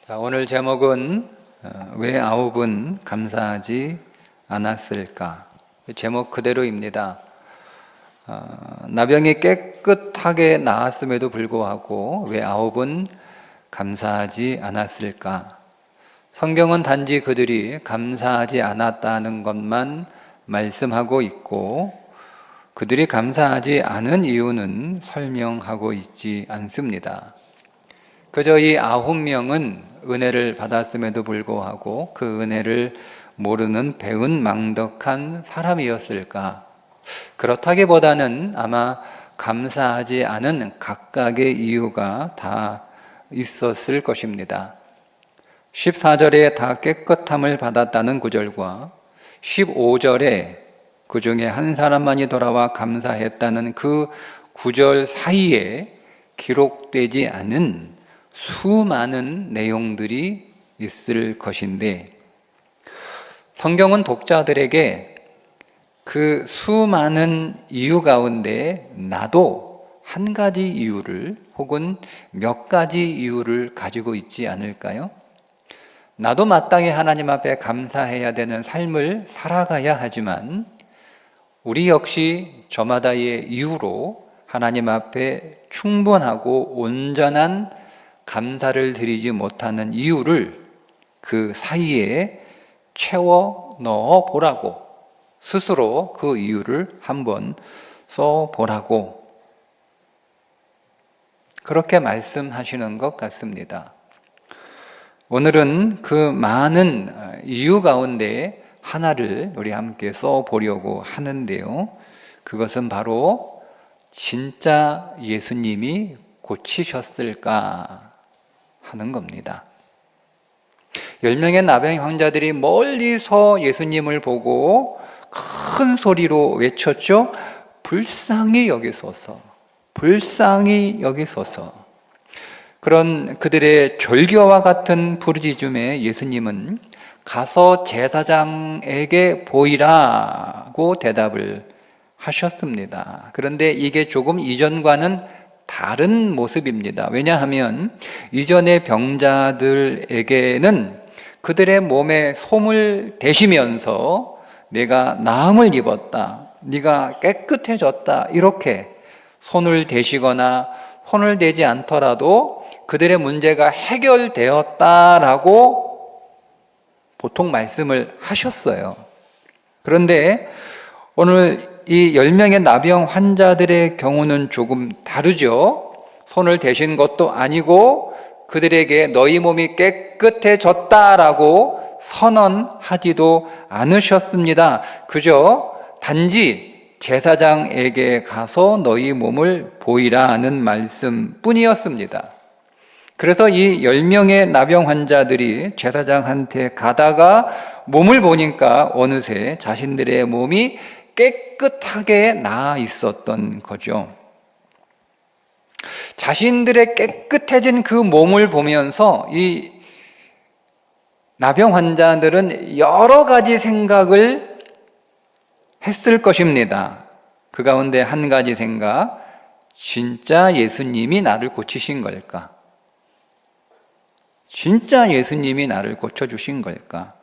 자, 오늘 제목은 왜 아홉은 감사하지 않았을까? 제목 그대로입니다. 나병이 깨끗하게 나았음에도 불구하고 왜 아홉은 감사하지 않았을까? 성경은 단지 그들이 감사하지 않았다는 것만 말씀하고 있고 그들이 감사하지 않은 이유는 설명하고 있지 않습니다. 그저 이 9명은 은혜를 받았음에도 불구하고 그 은혜를 모르는 배은망덕한 사람이었을까? 그렇다기보다는 아마 감사하지 않은 각각의 이유가 다 있었을 것입니다. 14절에 다 깨끗함을 받았다는 구절과 15절에 그 중에 한 사람만이 돌아와 감사했다는 그 구절 사이에 기록되지 않은 수많은 내용들이 있을 것인데 성경은 독자들에게 그 수많은 이유 가운데 나도 한 가지 이유를 혹은 몇 가지 이유를 가지고 있지 않을까요? 나도 마땅히 하나님 앞에 감사해야 되는 삶을 살아가야 하지만 우리 역시 저마다의 이유로 하나님 앞에 충분하고 온전한 감사를 드리지 못하는 이유를 그 사이에 채워 넣어 보라고, 스스로 그 이유를 한번 써 보라고 그렇게 말씀하시는 것 같습니다. 오늘은 그 많은 이유 가운데 하나를 우리 함께 써 보려고 하는데요. 그것은 바로 진짜 예수님이 고치셨을까 하는 겁니다. 10명의 나병 환자들이 멀리서 예수님을 보고 큰 소리로 외쳤죠. 불쌍히 여기소서, 불쌍히 여기소서. 그런 그들의 절규와 같은 부르짖음에 예수님은 가서 제사장에게 보이라고 대답을 하셨습니다. 그런데 이게 조금 이전과는 다른 모습입니다. 왜냐하면 이전의 병자들에게는 그들의 몸에 솜을 대시면서 내가 나음을 입었다, 네가 깨끗해졌다 이렇게 손을 대시거나 손을 대지 않더라도 그들의 문제가 해결되었다라고 보통 말씀을 하셨어요. 그런데 오늘 이 10명의 나병 환자들의 경우는 조금 다르죠. 손을 대신 것도 아니고 그들에게 너희 몸이 깨끗해졌다라고 선언하지도 않으셨습니다. 그저 단지 제사장에게 가서 너희 몸을 보이라는 말씀뿐이었습니다. 그래서 이 10명의 나병 환자들이 제사장한테 가다가 몸을 보니까 어느새 자신들의 몸이 깨끗하게 나아 있었던 거죠. 자신들의 깨끗해진 그 몸을 보면서 이 나병 환자들은 여러 가지 생각을 했을 것입니다. 그 가운데 한 가지 생각, 진짜 예수님이 나를 고치신 걸까? 진짜 예수님이 나를 고쳐주신 걸까?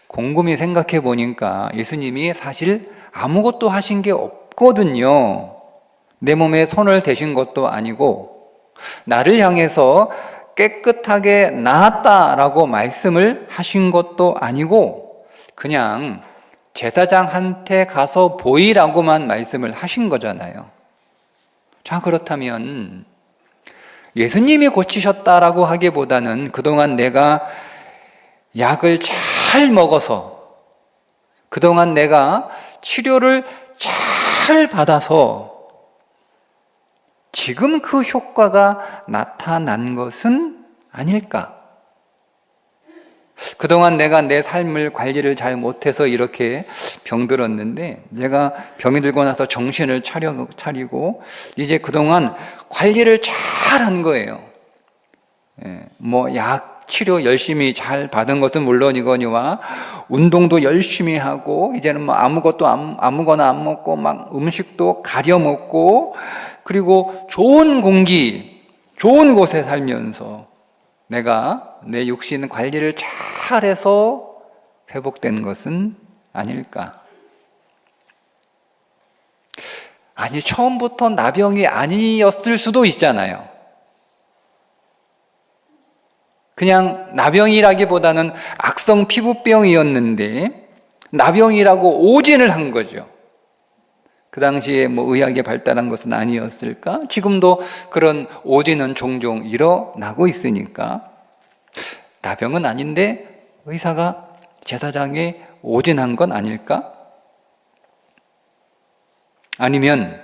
곰곰이 생각해 보니까 예수님이 사실 아무것도 하신 게 없거든요. 내 몸에 손을 대신 것도 아니고 나를 향해서 깨끗하게 나았다라고 말씀을 하신 것도 아니고 그냥 제사장한테 가서 보이라고만 말씀을 하신 거잖아요. 자, 그렇다면 예수님이 고치셨다라고 하기보다는 그동안 내가 약을 잘 먹어서 그동안 내가 치료를 잘 받아서 지금 그 효과가 나타난 것은 아닐까? 그동안 내가 내 삶을 관리를 잘 못해서 이렇게 병들었는데 내가 병이 들고 나서 정신을 차리고 이제 그동안 관리를 잘 한 거예요. 약 치료 열심히 잘 받은 것은 물론이거니와 운동도 열심히 하고 이제는 아무거나 안 먹고 막 음식도 가려 먹고 그리고 좋은 공기, 좋은 곳에 살면서 내가 내 육신 관리를 잘해서 회복된 것은 아닐까? 아니, 처음부터 나병이 아니었을 수도 있잖아요. 그냥 나병이라기보다는 악성 피부병이었는데 나병이라고 오진을 한 거죠. 그 당시에 의학이 발달한 것은 아니었을까? 지금도 그런 오진은 종종 일어나고 있으니까 나병은 아닌데 의사가 제사장에 오진한 건 아닐까? 아니면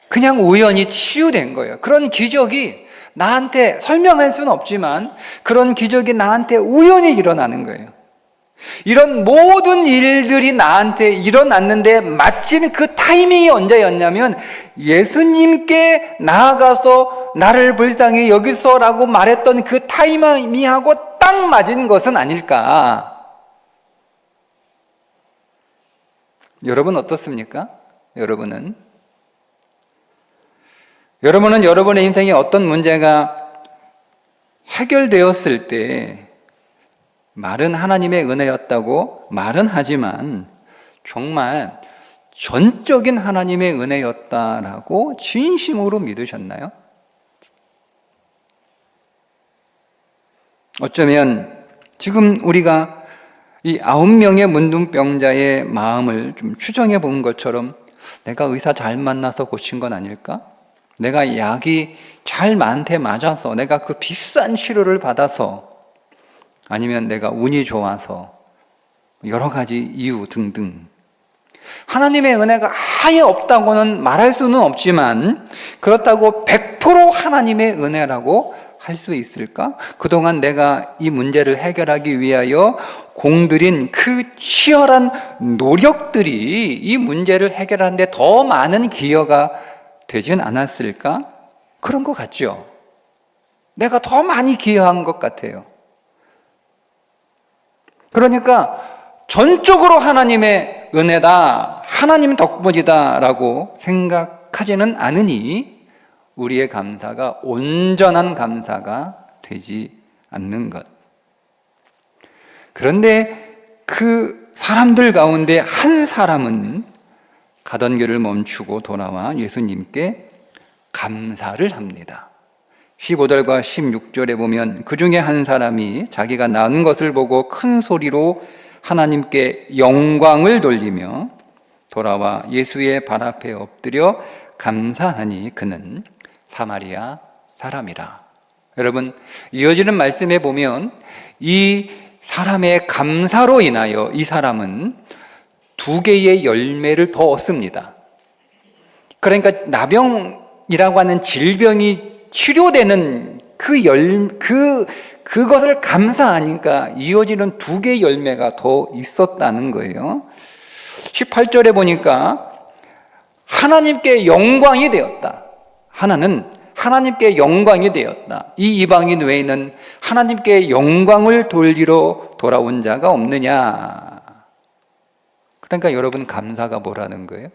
그냥 우연히 치유된 거예요. 그런 기적이 나한테 설명할 수는 없지만 그런 기적이 나한테 우연히 일어나는 거예요. 이런 모든 일들이 나한테 일어났는데 마침 그 타이밍이 언제였냐면 예수님께 나아가서 나를 불쌍히 여기소라고 말했던 그 타이밍하고 딱 맞은 것은 아닐까? 여러분 어떻습니까? 여러분은 여러분의 인생에 어떤 문제가 해결되었을 때 말은 하나님의 은혜였다고 말은 하지만 정말 전적인 하나님의 은혜였다라고 진심으로 믿으셨나요? 어쩌면 지금 우리가 이 9명의 문둥병자의 마음을 좀 추정해 본 것처럼 내가 의사 잘 만나서 고친 건 아닐까? 내가 약이 잘 나한테 맞아서 내가 그 비싼 치료를 받아서 아니면 내가 운이 좋아서 여러 가지 이유 등등 하나님의 은혜가 아예 없다고는 말할 수는 없지만 그렇다고 100% 하나님의 은혜라고 할 수 있을까? 그동안 내가 이 문제를 해결하기 위하여 공들인 그 치열한 노력들이 이 문제를 해결하는 데 더 많은 기여가 되진 않았을까? 그런 것 같죠? 내가 더 많이 기여한 것 같아요. 그러니까 전적으로 하나님의 은혜다, 하나님 덕분이다 라고 생각하지는 않으니 우리의 감사가 온전한 감사가 되지 않는 것. 그런데 그 사람들 가운데 한 사람은 가던 길을 멈추고 돌아와 예수님께 감사를 합니다. 15절과 16절에 보면 그 중에 한 사람이 자기가 나은 것을 보고 큰 소리로 하나님께 영광을 돌리며 돌아와 예수의 발 앞에 엎드려 감사하니 그는 사마리아 사람이라. 여러분, 이어지는 말씀에 보면 이 사람의 감사로 인하여 이 사람은 2개의 열매를 더 얻습니다. 그러니까 나병이라고 하는 질병이 치료되는 그것을 감사하니까 이어지는 2개의 열매가 더 있었다는 거예요. 18절에 보니까 하나님께 영광이 되었다. 하나는 하나님께 영광이 되었다. 이 이방인 외에는 하나님께 영광을 돌리러 돌아온 자가 없느냐. 그러니까 여러분, 감사가 뭐라는 거예요?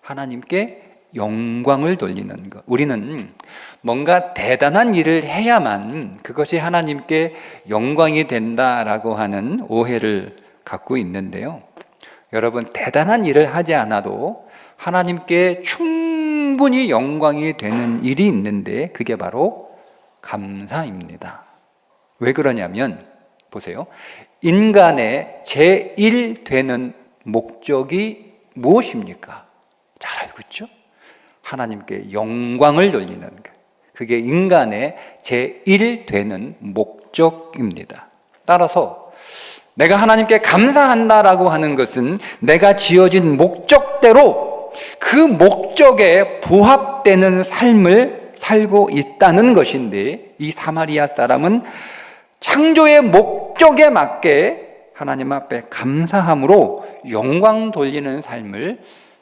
하나님께 영광을 돌리는 것. 우리는 뭔가 대단한 일을 해야만 그것이 하나님께 영광이 된다라고 하는 오해를 갖고 있는데요. 여러분, 대단한 일을 하지 않아도 하나님께 충분히 영광이 되는 일이 있는데 그게 바로 감사입니다. 왜 그러냐면 보세요. 인간의 제일 되는 목적이 무엇입니까? 잘 알고 있죠? 하나님께 영광을 돌리는 것. 그게 인간의 제일 되는 목적입니다. 따라서 내가 하나님께 감사한다라고 하는 것은 내가 지어진 목적대로 그 목적에 부합되는 삶을 살고 있다는 것인데 이 사마리아 사람은 창조의 목적에 맞게 하나님 앞에 감사함으로 영광 돌리는 삶을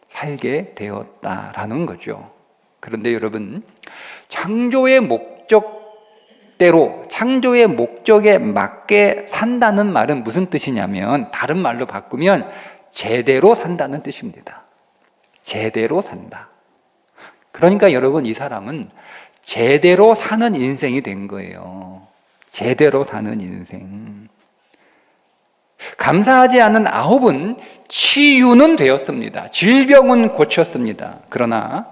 살게 되었다라는 거죠. 그런데 여러분, 창조의 목적대로, 창조의 목적에 맞게 산다는 말은 무슨 뜻이냐면 다른 말로 바꾸면 제대로 산다는 뜻입니다. 제대로 산다. 그러니까 여러분, 이 사람은 제대로 사는 인생이 된 거예요. 제대로 사는 인생. 감사하지 않은 아홉은 치유는 되었습니다. 질병은 고쳤습니다. 그러나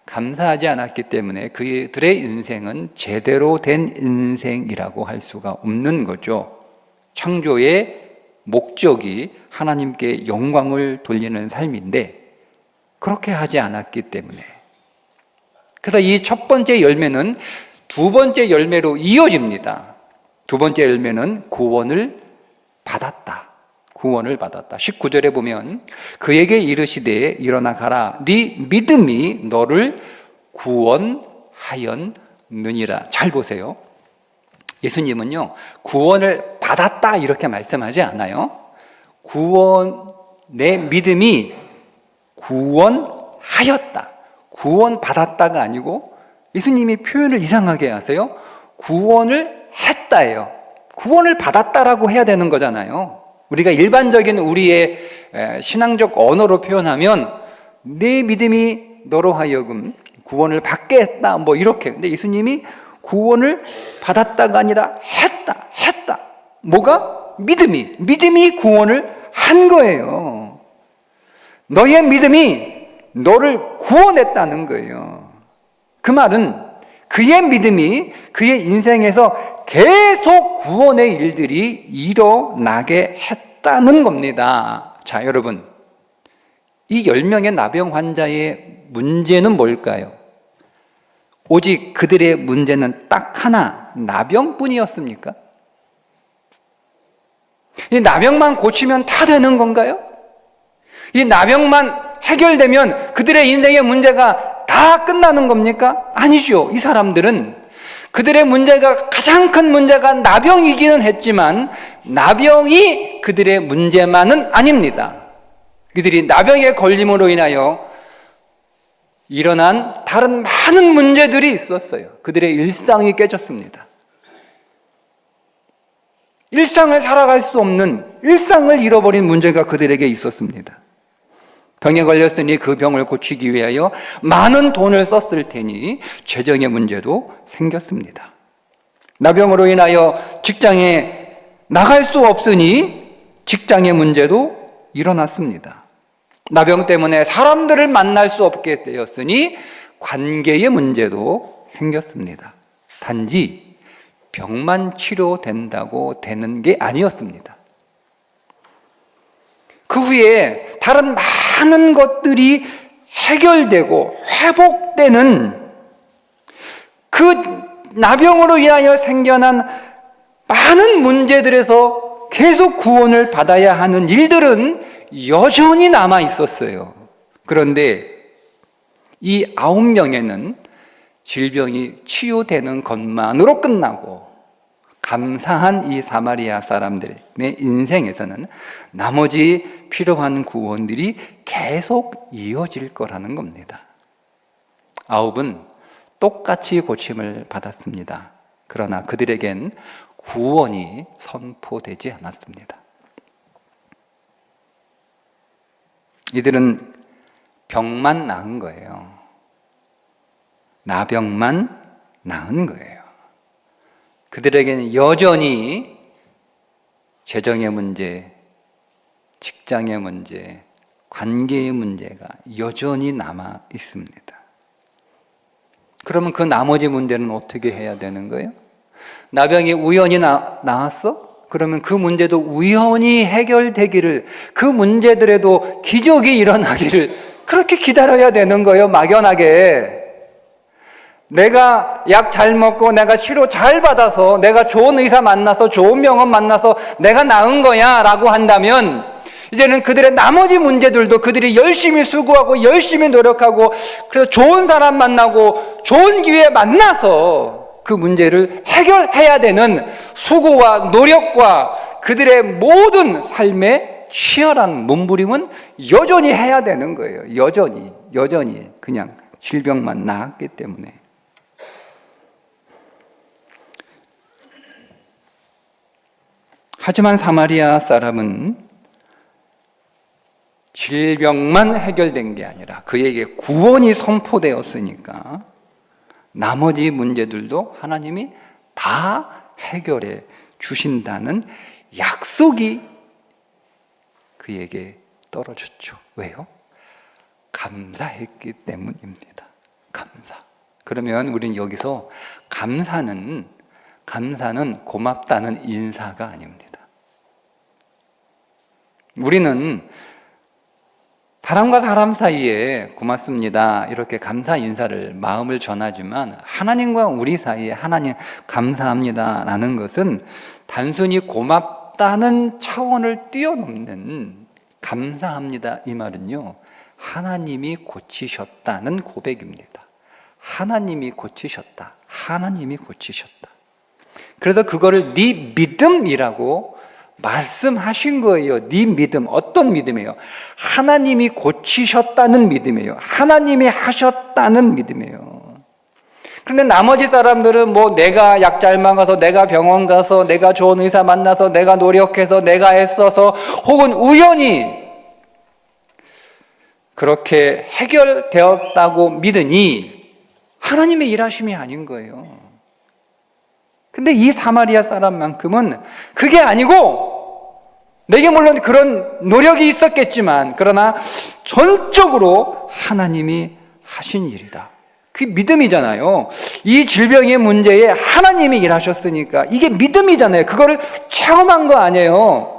감사하지 않았기 때문에 그들의 인생은 제대로 된 인생이라고 할 수가 없는 거죠. 창조의 목적이 하나님께 영광을 돌리는 삶인데 그렇게 하지 않았기 때문에, 그래서 이 첫 번째 열매는 두 번째 열매로 이어집니다. 두 번째 열매는 구원을 받았다. 구원을 받았다. 19절에 보면 그에게 이르시되 일어나 가라. 네 믿음이 너를 구원하였느니라. 잘 보세요. 예수님은요, 구원을 받았다 이렇게 말씀하지 않아요. 내 믿음이 구원하였다. 구원받았다가 아니고 예수님이 표현을 이상하게 하세요. 구원을 했다예요. 구원을 받았다라고 해야 되는 거잖아요. 우리가 일반적인 우리의 신앙적 언어로 표현하면 내 믿음이 너로 하여금 구원을 받게 했다 뭐 이렇게. 근데 예수님이 구원을 받았다가 아니라 했다. 뭐가? 믿음이 구원을 한 거예요. 너의 믿음이 너를 구원했다는 거예요. 그 말은 그의 믿음이 그의 인생에서 계속 구원의 일들이 일어나게 했다는 겁니다. 자, 여러분, 이 10명의 나병 환자의 문제는 뭘까요? 오직 그들의 문제는 딱 하나, 나병뿐이었습니까? 이 나병만 고치면 다 되는 건가요? 이 나병만 해결되면 그들의 인생의 문제가 다 끝나는 겁니까? 아니죠. 이 사람들은 그들의 문제가, 가장 큰 문제가 나병이기는 했지만 나병이 그들의 문제만은 아닙니다. 그들이 나병에 걸림으로 인하여 일어난 다른 많은 문제들이 있었어요. 그들의 일상이 깨졌습니다. 일상을 살아갈 수 없는, 일상을 잃어버린 문제가 그들에게 있었습니다. 병에 걸렸으니 그 병을 고치기 위하여 많은 돈을 썼을 테니 재정의 문제도 생겼습니다. 나병으로 인하여 직장에 나갈 수 없으니 직장의 문제도 일어났습니다. 나병 때문에 사람들을 만날 수 없게 되었으니 관계의 문제도 생겼습니다. 단지 병만 치료된다고 되는 게 아니었습니다. 그 후에 다른 많은 것들이 해결되고 회복되는, 그 나병으로 인하여 생겨난 많은 문제들에서 계속 구원을 받아야 하는 일들은 여전히 남아 있었어요. 그런데 이 9명에는 질병이 치유되는 것만으로 끝나고, 감사한 이 사마리아 사람들의 인생에서는 나머지 필요한 구원들이 계속 이어질 거라는 겁니다. 9은 똑같이 고침을 받았습니다. 그러나 그들에겐 구원이 선포되지 않았습니다. 이들은 병만 나은 거예요. 나병만 나은 거예요. 그들에게는 여전히 재정의 문제, 직장의 문제, 관계의 문제가 여전히 남아 있습니다. 그러면 그 나머지 문제는 어떻게 해야 되는 거예요? 나병이 우연히 나왔어? 그러면 그 문제도 우연히 해결되기를, 그 문제들에도 기적이 일어나기를 그렇게 기다려야 되는 거예요. 막연하게. 내가 약 잘 먹고 내가 치료 잘 받아서 내가 좋은 의사 만나서 좋은 병원 만나서 내가 나은 거야 라고 한다면, 이제는 그들의 나머지 문제들도 그들이 열심히 수고하고 열심히 노력하고 그래서 좋은 사람 만나고 좋은 기회에 만나서 그 문제를 해결해야 되는 수고와 노력과 그들의 모든 삶의 치열한 몸부림은 여전히 해야 되는 거예요. 여전히 그냥 질병만 나았기 때문에. 하지만 사마리아 사람은 질병만 해결된 게 아니라 그에게 구원이 선포되었으니까 나머지 문제들도 하나님이 다 해결해 주신다는 약속이 그에게 떨어졌죠. 왜요? 감사했기 때문입니다. 감사. 그러면 우리는 여기서 감사는 고맙다는 인사가 아닙니다. 우리는 사람과 사람 사이에 고맙습니다, 이렇게 감사 인사를 마음을 전하지만 하나님과 우리 사이에 하나님 감사합니다 라는 것은 단순히 고맙다는 차원을 뛰어넘는 감사합니다, 이 말은요, 하나님이 고치셨다는 고백입니다. 하나님이 고치셨다. 하나님이 고치셨다. 그래서 그거를 네 믿음이라고 말씀하신 거예요. 네 믿음. 어떤 믿음이에요? 하나님이 고치셨다는 믿음이에요. 하나님이 하셨다는 믿음이에요. 그런데 나머지 사람들은 뭐 내가 약 잘 먹어서, 내가 병원 가서, 내가 좋은 의사 만나서, 내가 노력해서, 내가 애써서, 혹은 우연히 그렇게 해결되었다고 믿으니 하나님의 일하심이 아닌 거예요. 근데 이 사마리아 사람만큼은 그게 아니고, 내게 물론 그런 노력이 있었겠지만 그러나 전적으로 하나님이 하신 일이다. 그게 믿음이잖아요. 이 질병의 문제에 하나님이 일하셨으니까 이게 믿음이잖아요. 그거를 체험한 거 아니에요.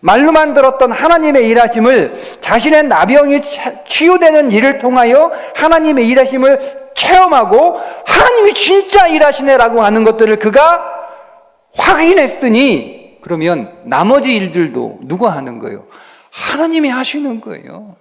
말로만 들었던 하나님의 일하심을, 자신의 나병이 치유되는 일을 통하여 하나님의 일하심을 체험하고 하나님이 진짜 일하시네라고 하는 것들을 그가 확인했으니, 그러면 나머지 일들도 누가 하는 거예요? 하나님이 하시는 거예요.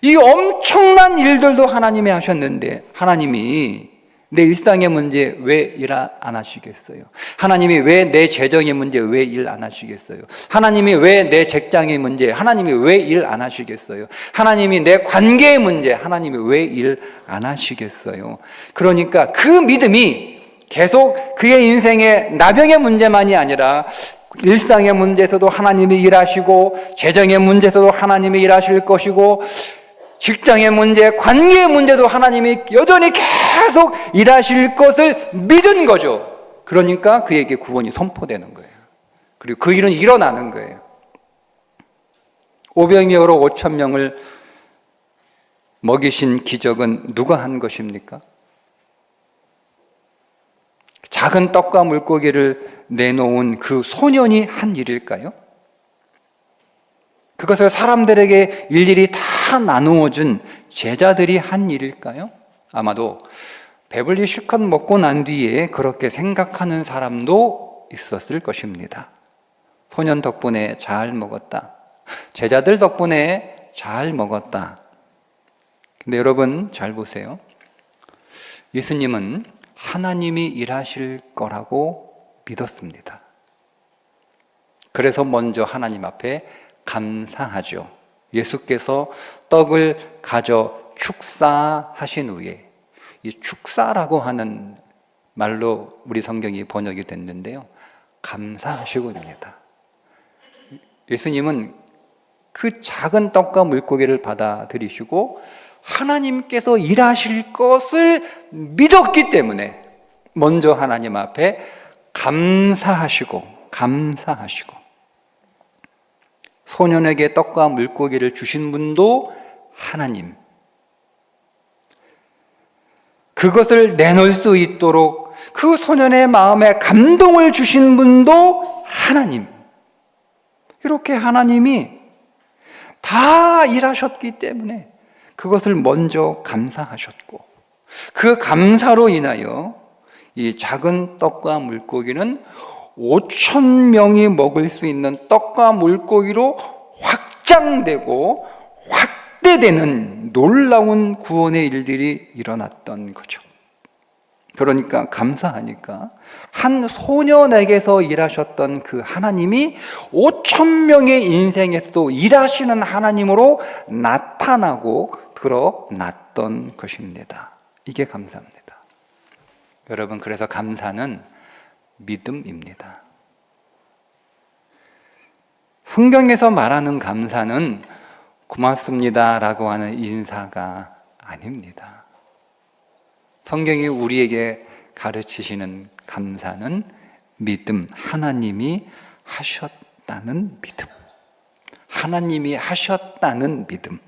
이 엄청난 일들도 하나님이 하셨는데 하나님이 내 일상의 문제 왜 일 안 하시겠어요? 하나님이 왜 내 재정의 문제 왜 일 안 하시겠어요? 하나님이 왜 내 직장의 문제, 하나님이 왜 일 안 하시겠어요? 하나님이 내 관계의 문제, 하나님이 왜 일 안 하시겠어요? 그러니까 그 믿음이 계속 그의 인생의 나병의 문제만이 아니라 일상의 문제에서도 하나님이 일하시고, 재정의 문제에서도 하나님이 일하실 것이고, 직장의 문제, 관계의 문제도 하나님이 여전히 계속 일하실 것을 믿은 거죠. 그러니까 그에게 구원이 선포되는 거예요. 그리고 그 일은 일어나는 거예요. 오병이어로 5천 명을 먹이신 기적은 누가 한 것입니까? 작은 떡과 물고기를 내놓은 그 소년이 한 일일까요? 그것을 사람들에게 일일이 다 나누어 준 제자들이 한 일일까요? 아마도 배불리 실컷 먹고 난 뒤에 그렇게 생각하는 사람도 있었을 것입니다. 소년 덕분에 잘 먹었다. 제자들 덕분에 잘 먹었다. 근데 여러분 잘 보세요. 예수님은 하나님이 일하실 거라고 믿었습니다. 그래서 먼저 하나님 앞에 감사하죠. 예수께서 떡을 가져 축사하신 후에, 이 축사라고 하는 말로 우리 성경이 번역이 됐는데요, 감사하시고입니다. 예수님은 그 작은 떡과 물고기를 받아들이시고 하나님께서 일하실 것을 믿었기 때문에 먼저 하나님 앞에 감사하시고 소년에게 떡과 물고기를 주신 분도 하나님, 그것을 내놓을 수 있도록 그 소년의 마음에 감동을 주신 분도 하나님. 이렇게 하나님이 다 일하셨기 때문에 그것을 먼저 감사하셨고, 그 감사로 인하여 이 작은 떡과 물고기는 5천 명이 먹을 수 있는 떡과 물고기로 확장되고 확대되는 놀라운 구원의 일들이 일어났던 거죠. 그러니까 감사하니까 한 소년에게서 일하셨던 그 하나님이 5천 명의 인생에서도 일하시는 하나님으로 나타나고 드러났던 것입니다. 이게 감사입니다. 여러분, 그래서 감사는 믿음입니다. 성경에서 말하는 감사는 고맙습니다라고 하는 인사가 아닙니다. 성경이 우리에게 가르치시는 감사는 믿음, 하나님이 하셨다는 믿음. 하나님이 하셨다는 믿음.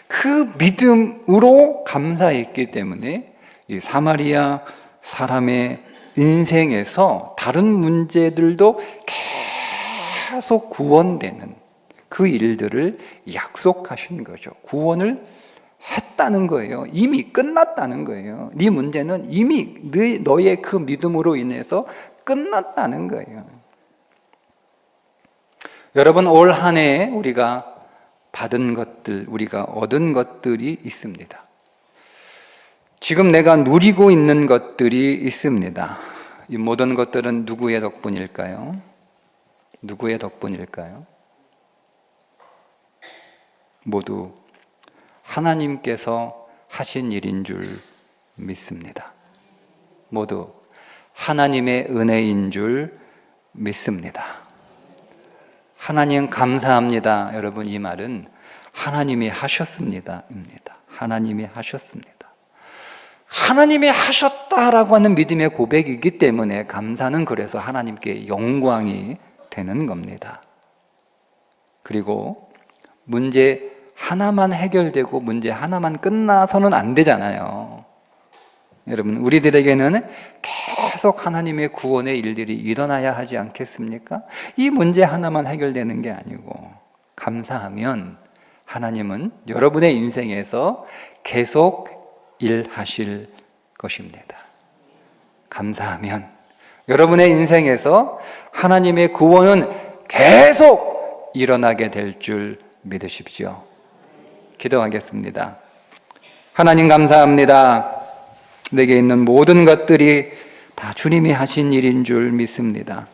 그 믿음으로 감사했기 때문에 이 사마리아 사람의 인생에서 다른 문제들도 계속 구원되는 그 일들을 약속하신 거죠. 구원을 했다는 거예요. 이미 끝났다는 거예요. 네 문제는 이미 너의 그 믿음으로 인해서 끝났다는 거예요. 여러분, 올 한 해 우리가 받은 것들, 우리가 얻은 것들이 있습니다. 지금 내가 누리고 있는 것들이 있습니다. 이 모든 것들은 누구의 덕분일까요? 누구의 덕분일까요? 모두 하나님께서 하신 일인 줄 믿습니다. 모두 하나님의 은혜인 줄 믿습니다. 하나님 감사합니다. 여러분, 이 말은 하나님이 하셨습니다. 입니다. 하나님이 하셨습니다. 하나님이 하셨다라고 하는 믿음의 고백이기 때문에 감사는 그래서 하나님께 영광이 되는 겁니다. 그리고 문제 하나만 해결되고 문제 하나만 끝나서는 안 되잖아요. 여러분, 우리들에게는 계속 하나님의 구원의 일들이 일어나야 하지 않겠습니까? 이 문제 하나만 해결되는 게 아니고, 감사하면 하나님은 여러분의 인생에서 계속 일하실 것입니다. 감사하면 여러분의 인생에서 하나님의 구원은 계속 일어나게 될 줄 믿으십시오. 기도하겠습니다. 하나님 감사합니다. 내게 있는 모든 것들이 다 주님이 하신 일인 줄 믿습니다.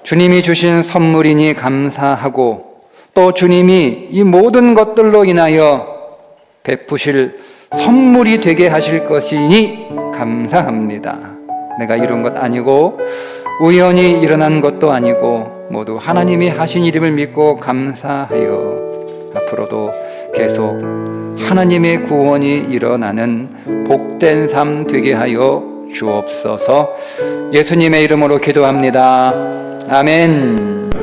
주님이 주신 선물이니 감사하고, 또 주님이 이 모든 것들로 인하여 베푸실 선물이 되게 하실 것이니 감사합니다. 내가 이룬 것 아니고 우연히 일어난 것도 아니고 모두 하나님이 하신 일임을 믿고 감사하여 앞으로도 계속 하나님의 구원이 일어나는 복된 삶 되게 하여 주옵소서. 예수님의 이름으로 기도합니다. 아멘.